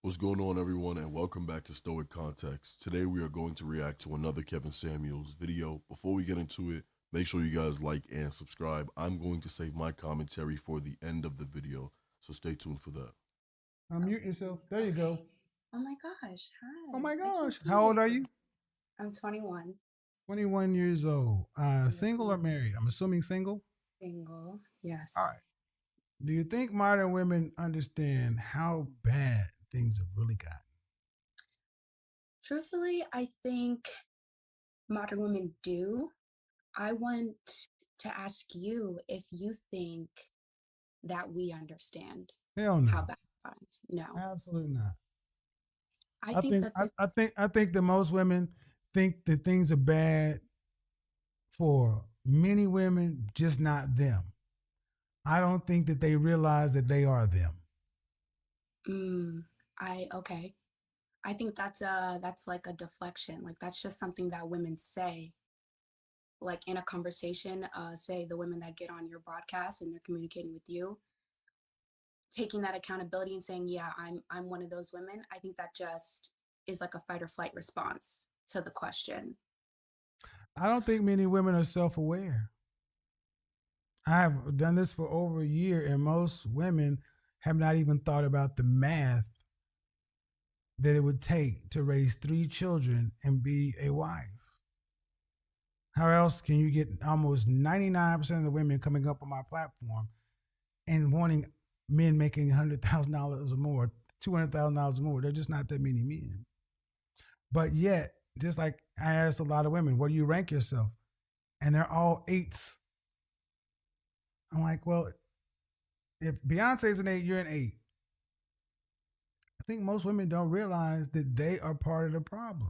What's going on, everyone, and welcome back to Stoic Context. Today, we are going to react to another Kevin Samuels video. Before we get into it, make sure you guys like and subscribe. I'm going to save my commentary for the end of the video, so stay tuned for that. Unmute yourself. There you go. Oh my gosh. Oh Hi. my I can't gosh. see How you. old are you? I'm 21. 21 years old. Yes, Single or ma'am. married? I'm assuming single. Single. All Yes. right. Do you think modern women understand how bad things have really gotten? Truthfully, I think modern women do. I want to ask you if you think that we understand Hell how no. bad it's gotten. No. Absolutely not. I I think think that I, this, I think that most women think that things are bad for many women, just not them. I don't think that they realize that they are them. mm, okay. I think that's like a deflection. Like that's just something that women say like in a conversation, say the women that get on your broadcast and they're communicating with you, taking that accountability and saying, yeah, I'm one of those women. I think that just is like a fight or flight response to the question. I don't think many women are self-aware. I have done this for over a year, and most women have not even thought about the math that it would take to raise three children and be a wife. How else can you get almost 99% of the women coming up on my platform and wanting men making $100,000 or more, $200,000 or more? There's just not that many men. But yet, just like I asked a lot of women, where do you rank yourself? And they're all eights. I'm like, well, if Beyonce's an eight, you're an eight. I think most women don't realize that they are part of the problem.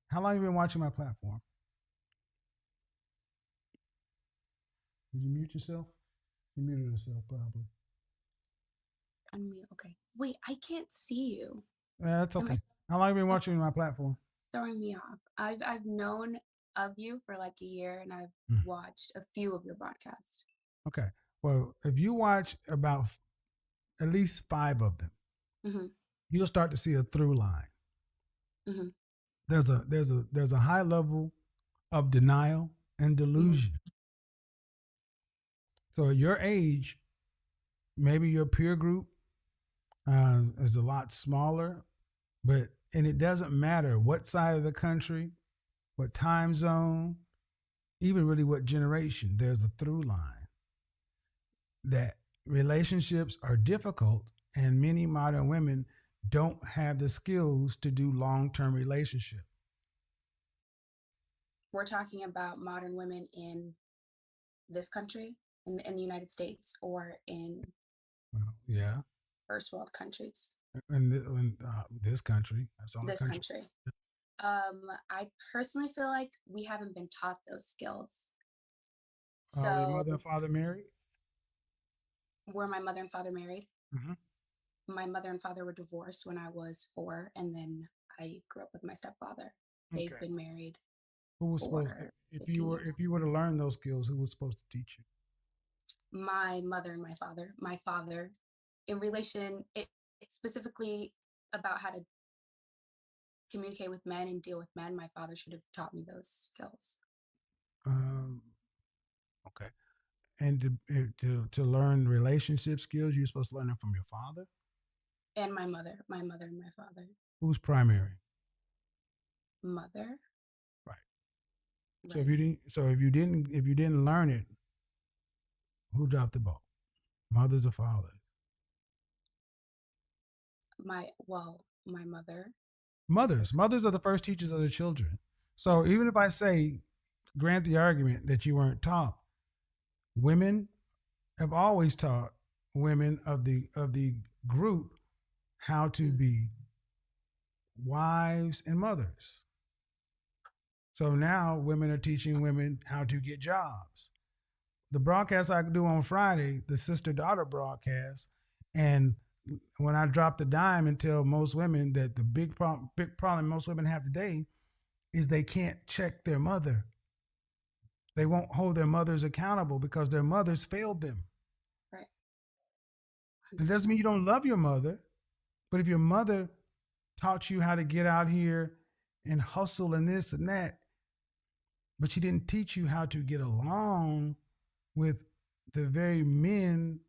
How long have you been watching my platform? Did you mute yourself? You muted yourself, probably. Unmute. Okay. Wait, I can't see you. Yeah, that's Am I okay. How long have you been watching my platform? throwing me off? I've known of you for like a year and I've Mm. watched a few of your broadcasts. Okay. Well, if you watch about at least five of them, Mm-hmm. you'll start to see a through line. Mm-hmm. There's a high level of denial and Mm-hmm. delusion. So at your age, maybe your peer group is a lot smaller, but and it doesn't matter what side of the country, what time zone, even really what generation. There's a through line that relationships are difficult, and many modern women don't have the skills to do long-term relationship. We're talking about modern women in this country, in the United States, or in Well, yeah, first world countries. in this country, that's the only This country. country. I personally feel like we haven't been taught those skills. Were your So, mother and father married? were my mother and father married? Mm-hmm. My mother and father were divorced when I was 4, and then I grew up with my stepfather. They've Okay. been married Who was supposed for if you 15 were years. if you were to learn those skills, who was supposed to teach you? My mother and my father. My father, in relation, it specifically about how to communicate with men and deal with men. My father should have taught me those skills. Um, okay. And to learn relationship skills, you're supposed to learn them from your father. And my mother and my father. Who's primary? Mother, Right. So right. if you didn't learn it, who dropped the ball? Mothers or fathers? My mother, of Mothers. course. Mothers are the first teachers of their children. So Yes. even if I say, grant the argument that you weren't taught, women have always taught women of the group how to Mm. be wives and mothers. So now women are teaching women how to get jobs. The broadcast I do on Friday, the sister daughter broadcast, and when I drop the dime and tell most women that the big problem most women have today is they can't check their mother. They won't hold their mothers accountable because their mothers failed them. Right. It doesn't 100%. mean you don't love your mother. But if your mother taught you how to get out here and hustle and this and that, but she didn't teach you how to get along with the very men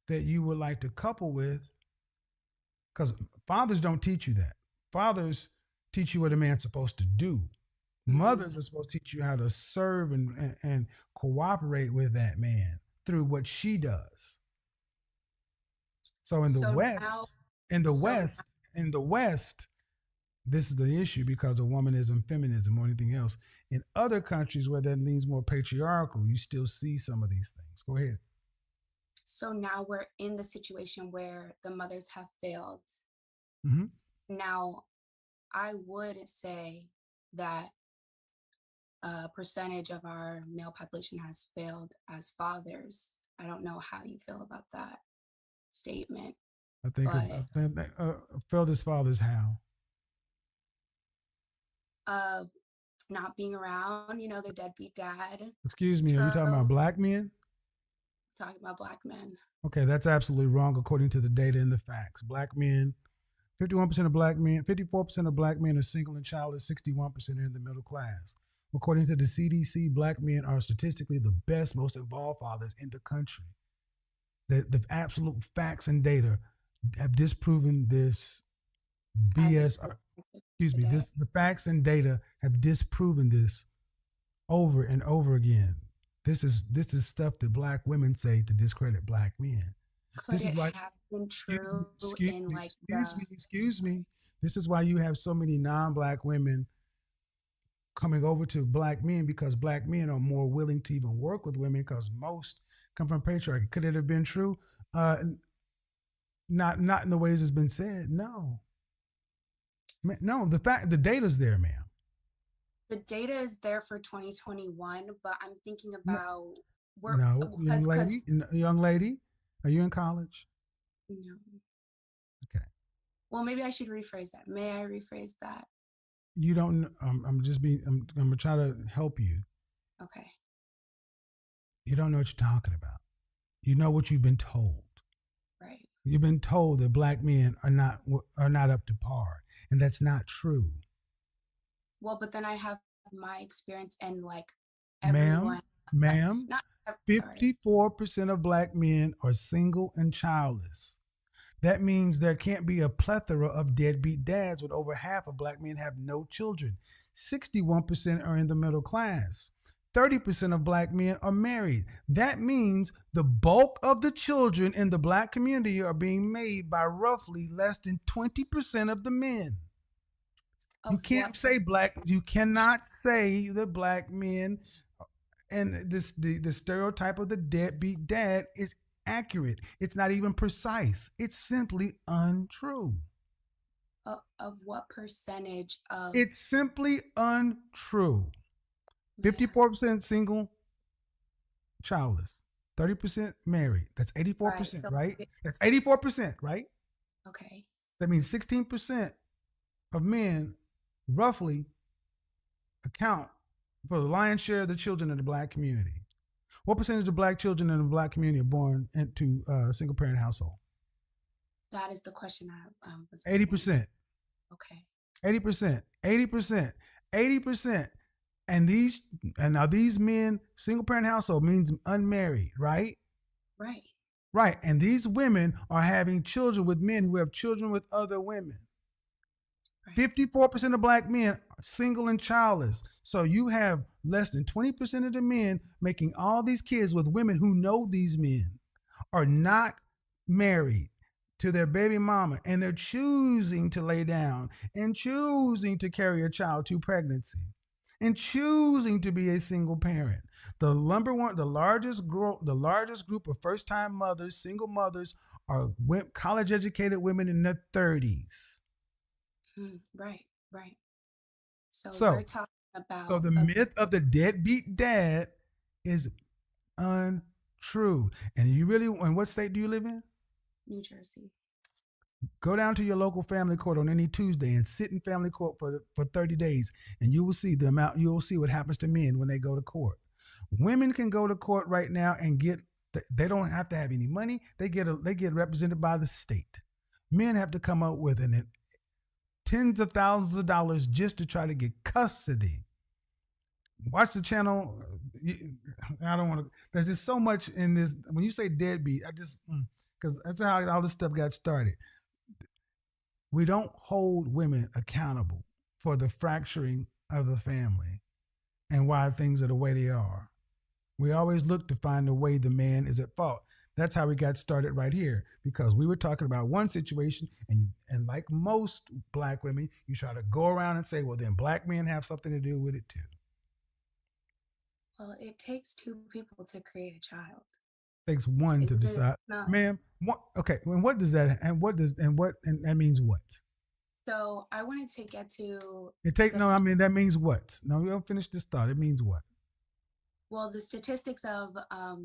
that you would like to couple with, because fathers don't teach you that. Fathers teach you what a man's supposed to do. Mothers are supposed to teach you how to serve and cooperate with that man through what she does. So in the So now, West, in the so West, in the West, this is the issue because of womanism, feminism, or anything else. In other countries where that leans more patriarchal, you still see some of these things. Go ahead. so now we're in the situation where the mothers have failed. Mm-hmm. Now, I would say that a percentage of our male population has failed as fathers. I don't know how you feel about that statement, I think but failed his father's how. uh, not being around, the deadbeat dad Excuse me, are you talking about trope, black men? talking about black men. Okay, that's absolutely wrong according to the data and the facts. Black men, 51% of black men, 54% of black men are single and childless, 61% are in the middle class. According to the CDC, black men are statistically the best, most involved fathers in the country. The absolute facts and data have disproven this As BS. experienced Excuse me, today. the facts and data have disproven this over and over again. This is stuff that black women say to discredit black men. Could This is it why have been true in like excuse me. This is why you have so many non-black women coming over to black men, because black men are more willing to even work with women because most come from patriarchy. Could it have been true? Not in the ways it's been said. No, no. The data's there, ma'am. the data is there for 2021, but I'm thinking No, about we're no, because young lady, are you in college? you know, Okay. well, maybe I should rephrase that. May I rephrase that? You don't. I'm just being. I'm gonna try to help you. Okay. You don't know what you're talking about. You know what you've been told. Right. You've been told that black men are not up to par, and that's not true, Well, but then I have my experience and like ma'am. everyone, Ma'am, not sorry. 54% of black men are single and childless. That means there can't be a plethora of deadbeat dads, with over half of black men have no children. 61% are in the middle class. 30% of black men are married. That means the bulk of the children in the black community are being made by roughly less than 20% of the men. You Of can't what say black, you cannot say that black men and the stereotype of the deadbeat dad is accurate. It's not even precise. It's simply untrue. of what percentage of It's simply untrue. may I ask? 54% single, childless. 30% married. That's Right. 84%, So right? That's 84%, right? okay. That means 16% of men roughly account for the lion's share of the children in the black community. What percentage of black children in the black community are born into a single parent household? That is the question I was getting at. 80%. Okay. 80%. 80%. 80%. And now these men, single parent household means unmarried, right? Right. Right. And these women are having children with men who have children with other women. Right. 54% of black men are single and childless. So you have less than 20% of the men making all these kids with women who know these men are not married to their baby mama, and they're choosing to lay down and choosing to carry a child to pregnancy and choosing to be a single parent. The largest group of first-time mothers, single mothers, are college-educated women in their 30s. Right. Right. So we're So, talking so about the myth of the deadbeat dad is untrue. And what state do you live in? New Jersey. Go down to your local family court on any Tuesday and sit in family court for 30 days, and you will see you will see what happens to men when they go to court. Women can go to court right now and they don't have to have any money. They get represented by the state. Men have to come up with tens of thousands of dollars just to try to get custody. Watch the channel. I don't want to. There's just so much in this. When you say deadbeat, I just because that's how all this stuff got started. We don't hold women accountable for the fracturing of the family and why things are the way they are. We always look to find the way the man is at fault. That's how we got started right here because we were talking about one situation, and like most black women, you try to go around and say, well, then black men have something to do with it too. Well, it takes two people to create a child. Takes one to Is it decide, not? ma'am. What? Okay, and what does that? And that means what? So I wanted to get to No. I the mean that means what? No, we don't finish this thought. It means what? well, the statistics of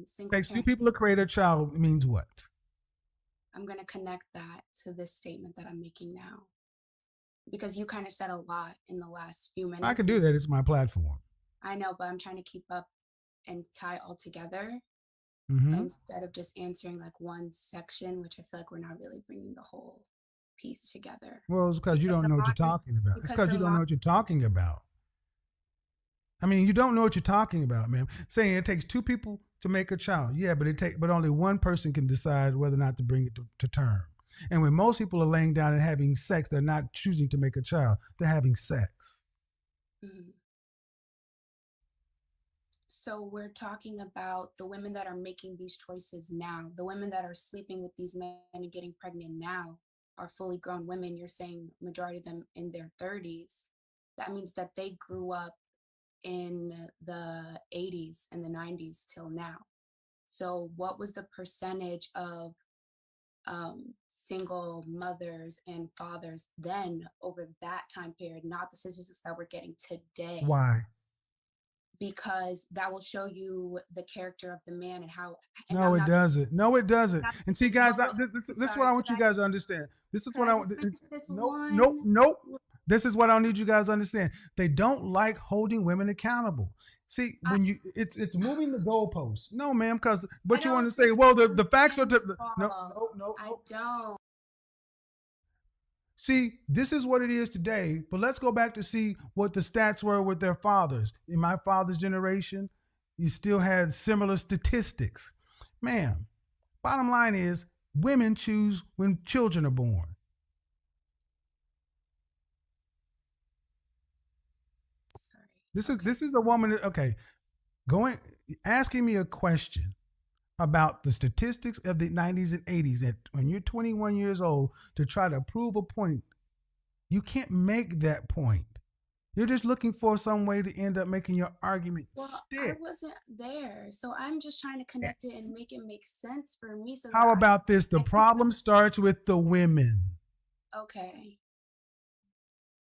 single Takes two parent. people to create a child. It means what? I'm going to connect that to this statement that I'm making now because you kind of said a lot in the last few I can minutes. do that. It's my platform. I know, but I'm trying to keep up and tie all together Mm-hmm. instead of just answering like one section, which I feel like we're not really bringing the whole piece together. Well, it's because you Because don't the know what you're modern, talking about. It's because because the you don't know modern, what you're talking about. I mean, you don't know what you're talking about, man. Saying it takes two people to make a child. Yeah, but only one person can decide whether or not to bring it to term. And when most people are laying down and having sex, they're not choosing to make a child. They're having sex. Mhm. So we're talking about the women that are making these choices now, the women that are sleeping with these men and getting pregnant now are fully grown women. You're saying majority of them in their 30s. That means that they grew up in the 80s and the 90s till now. So what was the percentage of single mothers and fathers then over that time period, not the statistics that we're getting today? Why? Because that will show you the character of the man and how, and No, I'm it not saying doesn't. No, it doesn't. not And see, guys, well, this is what sorry, I want you guys to understand. This is could what I I want. just finish this Nope, nope, one? nope. This is what I need you guys to understand. They don't like holding women accountable. See, I, when it's moving the goalposts. No, ma'am, because I what you want don't to say? think Well, I the facts are understand no, Paul. no, no, I no. don't. See, this is what it is today. But let's go back to see what the stats were with their fathers. In my father's generation, you still had similar statistics. Ma'am, bottom line is women choose when children are born. Sorry. This is Okay. this is the woman. Okay, going asking me a question about the statistics of the 90s and 80s. That when you're 21 years old to try to prove a point, you can't make that point. You're just looking for some way to end up making your argument Well, I stick. wasn't there, so I'm just trying to connect it and make it make sense for me so that How about this? The I can problem understand. starts with the women. Okay.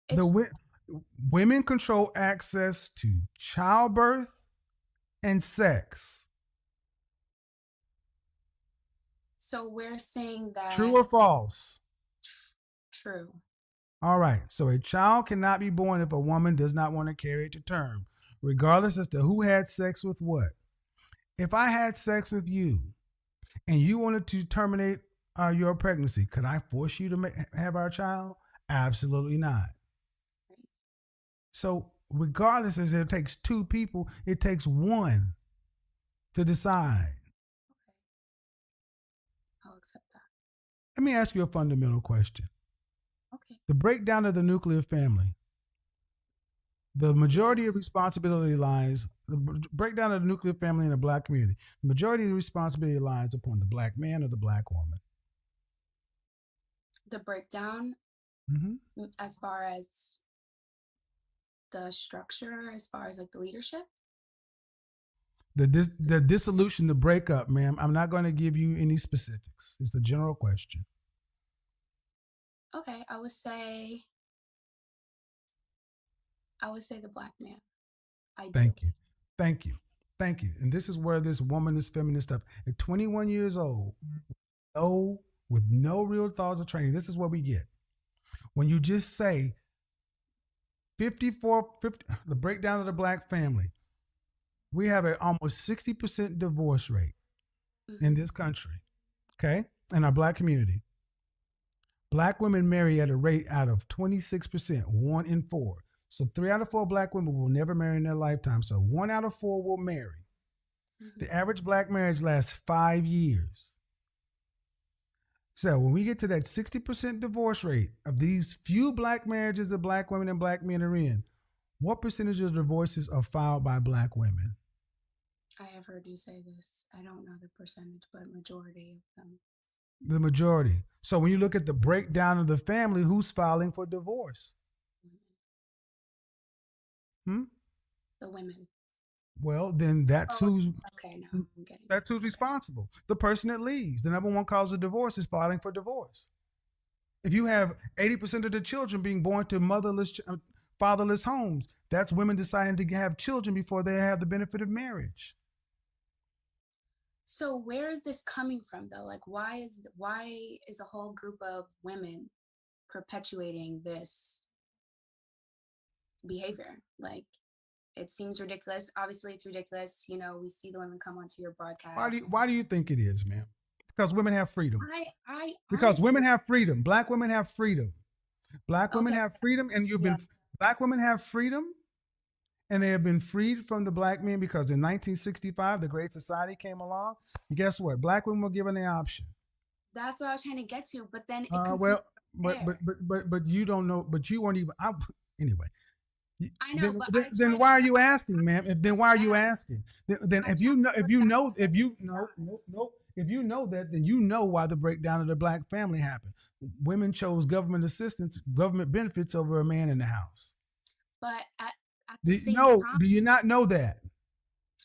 The It's women control access to childbirth and sex. so we're saying True that or false? true. All right. So a child cannot be born if a woman does not want to carry it to term, regardless as to who had sex with what. If I had sex with you and you wanted to terminate your pregnancy, could I force you to have our child? Absolutely not. Right. So, regardless, as it takes two people, it takes one to decide. Okay. I'll accept that. Let me ask you a fundamental question. Okay. The breakdown of the nuclear family, the majority of Yes. responsibility lies, the breakdown of the nuclear family in the black community, the majority of the responsibility lies upon the black man or the black woman. The breakdown Mm-hmm. as far as the structure, as far as like the leadership. The dissolution, the breakup, ma'am. I'm not going to give you any specifics. It's the general question. Okay, I would say the black man. I do. Thank you. Thank you. Thank you. And this is where this woman, this feminist stuff, at 21 years old, no, with no real thoughts or training, this is what we get. When you just say 50, the breakdown of the black family, we have an almost 60% divorce rate in Mm-hmm. this country, okay, in our black community. Black women marry at a rate out of 26%, 1 in 4. So 3 out of 4 black women will never marry in their lifetime. So 1 out of 4 will marry. Mhm. The average black marriage lasts 5 years. So when we get to that 60% divorce rate of these few black marriages that black women and black men are in, what percentage of divorces are filed by black women? I have heard you say this. I don't know the percentage, but majority of them. The majority. So when you look at the breakdown of the family, who's filing for divorce? Women. Hmm? The women. Well, then that's Oh, who's okay. Now I'm getting it. that's who's Okay. responsible. The person that leaves. The number one cause of divorce is filing for divorce. If you have 80% of the children being born to fatherless homes, that's women deciding to have children before they have the benefit of marriage. So where is this coming from though? Like why is a whole group of women perpetuating this behavior? Like it seems ridiculous. Obviously it's ridiculous. You know, we see the women come onto your broadcast. Why do you think it is, ma'am? Because women have freedom. I Because women honestly, have freedom. Black women have freedom. Black women okay, have freedom, and yeah, black women have freedom, and they have been freed from the black men because in 1965 the Great Society came along. And guess what? Black women were given the option. that's what I was trying to get to. But then it Uh, continues well, from there. but you don't know. But you weren't even. Anyway. I know, but I Then try why to are look you at asking, ma'am? Then why are you that. asking? Then I try to look at it like dots. if you know that, then you know why the breakdown of the black family happened. Women chose government assistance, government benefits over a man in the house. But at the same time, Do you not know that?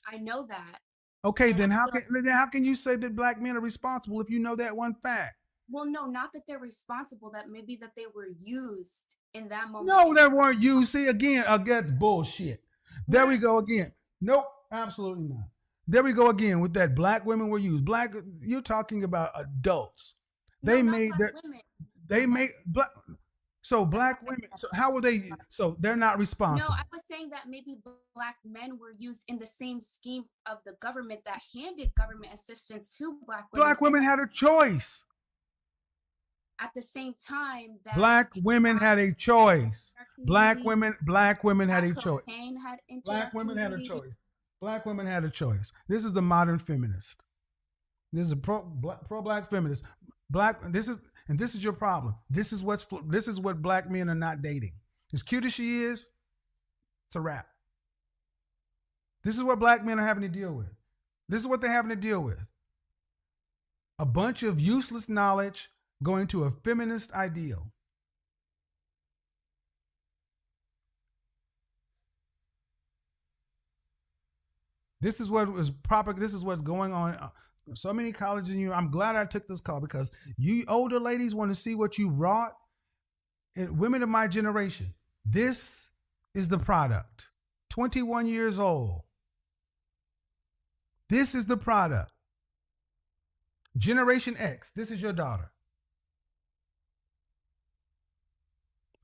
I know that. Okay, And I feel like, then how can you say that black men are responsible if you know that one fact? well, no, not that they're responsible, that maybe that they were used in that moment No, in they weren't you. See again, that's bullshit. no, There no, we go again. Nope, absolutely not. There we go again with that black women were used. Black, you're talking about adults. no, They not made black that. women. They Not black made black. So that's not black what women. I So how were they? said. So they're not No, I responsible. was saying that maybe black men were used in the same scheme of the government that handed government assistance to black women Black women had a choice. at the same time that Black women had a choice. our community, Black women had that a choice. cocaine had entered Black our women had a community. choice. Black women had a choice. This is the modern feminist. This is a pro black feminist. Black. This is your problem. This is what black men are not dating. As cute as she is, it's a wrap. This is what black men are having to deal with. This is what they're having to deal with. A bunch of useless knowledge going to a feminist ideal. This is what is proper. This is what's going on. So many colleges in you. I'm glad I took this call because you older ladies want to see what you wrought. And women of my generation, this is the product. 21 years old. This is the product. Generation X, this is your daughter.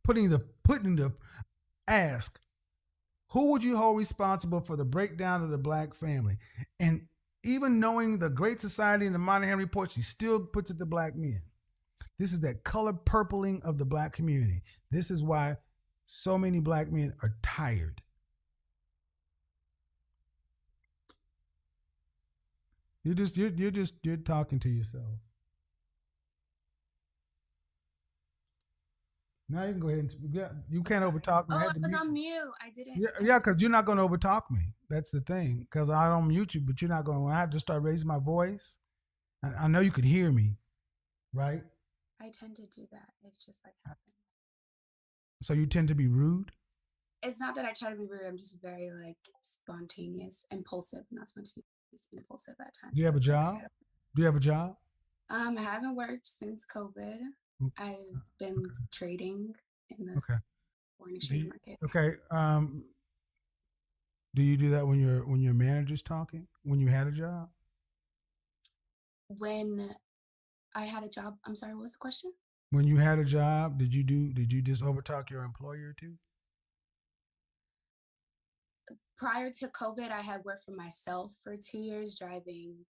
Putting the ask, who would you hold responsible for the breakdown of the black family? And even knowing the Great Society and the Monahan Report, she still puts it to black men. This is that color purpling of the black community. This is why so many black men are tired. You're talking to yourself. Now you can go ahead and you can't Sorry. overtalk me. Oh, I I had to was mute on you. mute. I didn't. Yeah, I yeah, didn't. because you're not going to overtalk me. That's the thing. Because I don't mute you, but you're not going. When I have to start raising my voice, I know you could hear me, right? I tend to do that. It's just like happens. So you tend to be rude. It's not that I try to be rude. I'm just very like spontaneous, impulsive, not spontaneous, impulsive at Do times. you So have a it's like job? Do you have a job? I haven't worked since COVID. I've been Okay. trading in the Okay. foreign Do exchange you, market. okay. Do you do that when your manager's talking? When you had a job? When I had a job, I'm sorry, what was the question? When you had a job, did you just overtalk your employer too? Prior to COVID, I had worked for myself for 2 years driving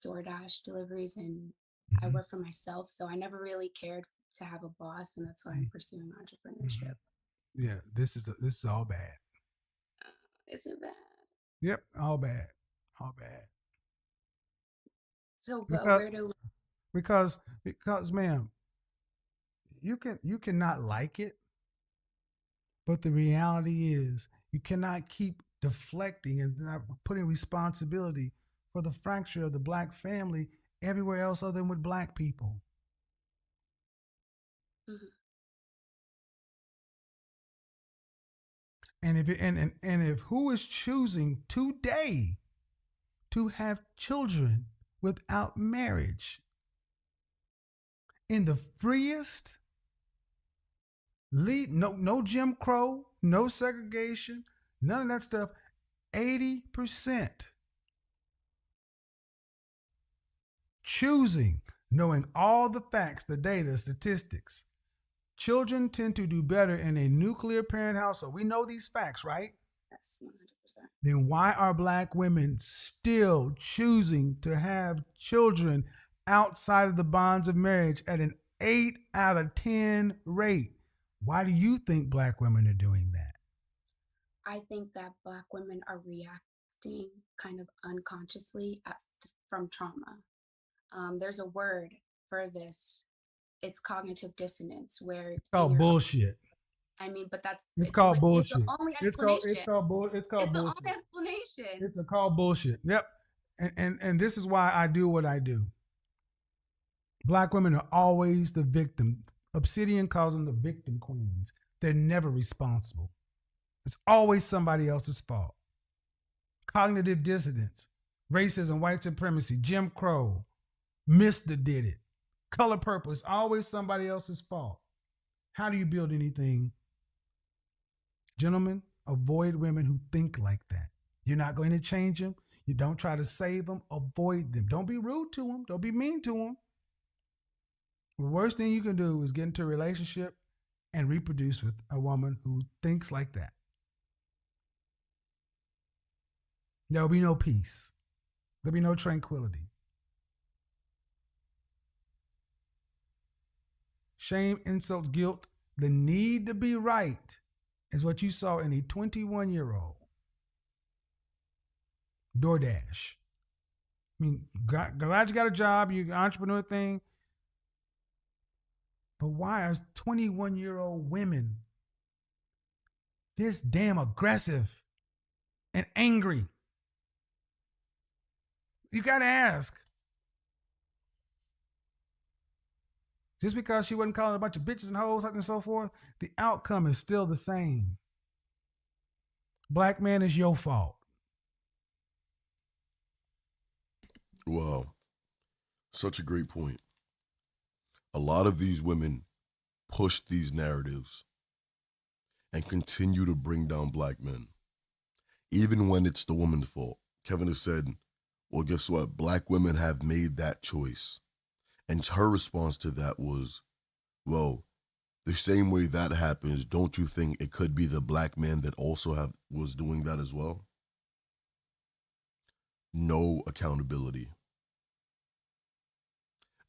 DoorDash deliveries, and I Mm-hmm. worked for myself. So I never really cared to have a boss, and that's why I'm pursuing entrepreneurship. Yeah, this is all bad. Is it bad? Yep, all bad, all bad. So, but Because where do because ma'am, you cannot like it, but the reality is you cannot keep deflecting and not putting responsibility for the fracture of the black family everywhere else other than with black people. Mhm. And if who is choosing today to have children without marriage in the freest no Jim Crow, no segregation, none of that stuff, 80% choosing, knowing all the facts, the data, statistics. Children tend to do better in a nuclear parent household. We know these facts, right? Yes, 100%. Then why are black women still choosing to have children outside of the bonds of marriage at an 8 out of 10 rate? Why do you think black women are doing that? I think that Black women are reacting kind of unconsciously from trauma. There's a word for this. It's cognitive dissonance, where It's in called your, bullshit. I mean, but that's It's called is the bullshit. only It's called it's explanation. called bull it's Is called the only bullshit. explanation. It's called bullshit. Yep. And this is why I do what I do. Black women are always the victim. Obsidian calls them the victim queens. They're never responsible. It's always somebody else's fault. Cognitive dissonance, racism, white supremacy, Jim Crow, Mister did it. Color purple, it's always somebody else's fault. How do you build anything? Gentlemen, avoid women who think like that. You're not going to change them. You don't try to save them. Avoid them. Don't be rude to them. Don't be mean to them. The worst thing you can do is get into a relationship and reproduce with a woman who thinks like that. There'll be no peace. There'll be no tranquility. Shame, insults, guilt, the need to be right is what you saw in a 21-year-old. DoorDash. I mean, glad you got a job, you entrepreneur thing. But why are 21-year-old women this damn aggressive and angry? You got to ask. Just because she wasn't calling a bunch of bitches and hoes and so forth, the outcome is still the same. Black man, is your fault. Wow. Such a great point. A lot of these women push these narratives and continue to bring down black men, even when it's the woman's fault. Kevin has said, well, guess what? Black women have made that choice. And her response to that was, well, the same way that happens, don't you think it could be the black man that also was doing that as well? No accountability.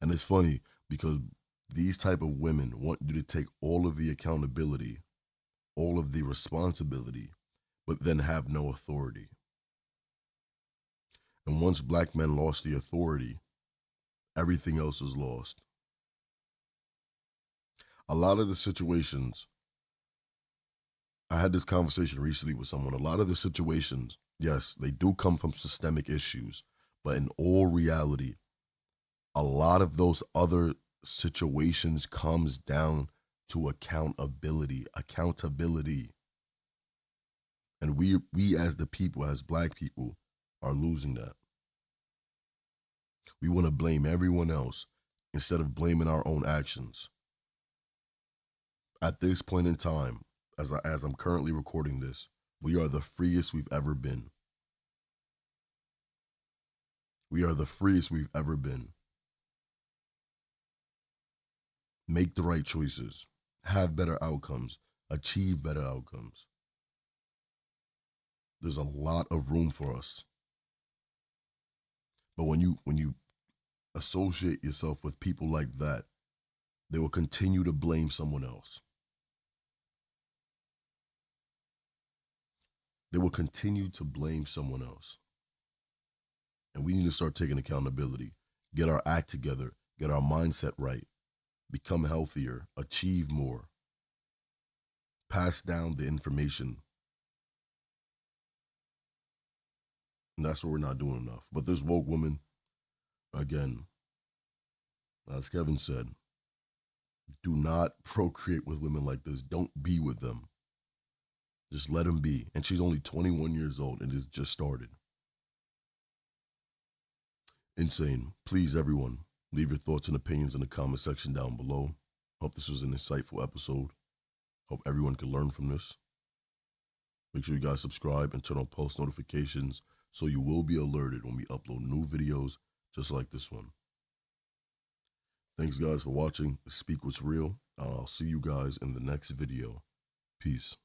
And it's funny because these type of women want you to take all of the accountability, all of the responsibility, but then have no authority. And once black men lost the authority, everything else is lost. A lot of the situations, I had this conversation recently with someone, a lot of the situations, yes, they do come from systemic issues, but in all reality, a lot of those other situations comes down to accountability. And we as the people, as black people, are losing that. We want to blame everyone else instead of blaming our own actions. At this point in time, as I'm currently recording this, we are the freest we've ever been. We are the freest we've ever been. Make the right choices, have better outcomes, achieve better outcomes. There's a lot of room for us. But when you associate yourself with people like that, They will continue to blame someone else. They will continue to blame someone else. And we need to start taking accountability, get our act together, get our mindset right, become healthier, achieve more, pass down the information. And that's what we're not doing enough. But this woke woman, again, as Kevin said, do not procreate with women like this. Don't be with them. Just let them be. And she's only 21 years old and it's just started. Insane. Please, everyone, leave your thoughts and opinions in the comment section down below. Hope this was an insightful episode. Hope everyone can learn from this. Make sure you guys subscribe and turn on post notifications so you will be alerted when we upload new videos just like this one. Thanks, guys, for watching. Speak What's Real. I'll see you guys in the next video. Peace.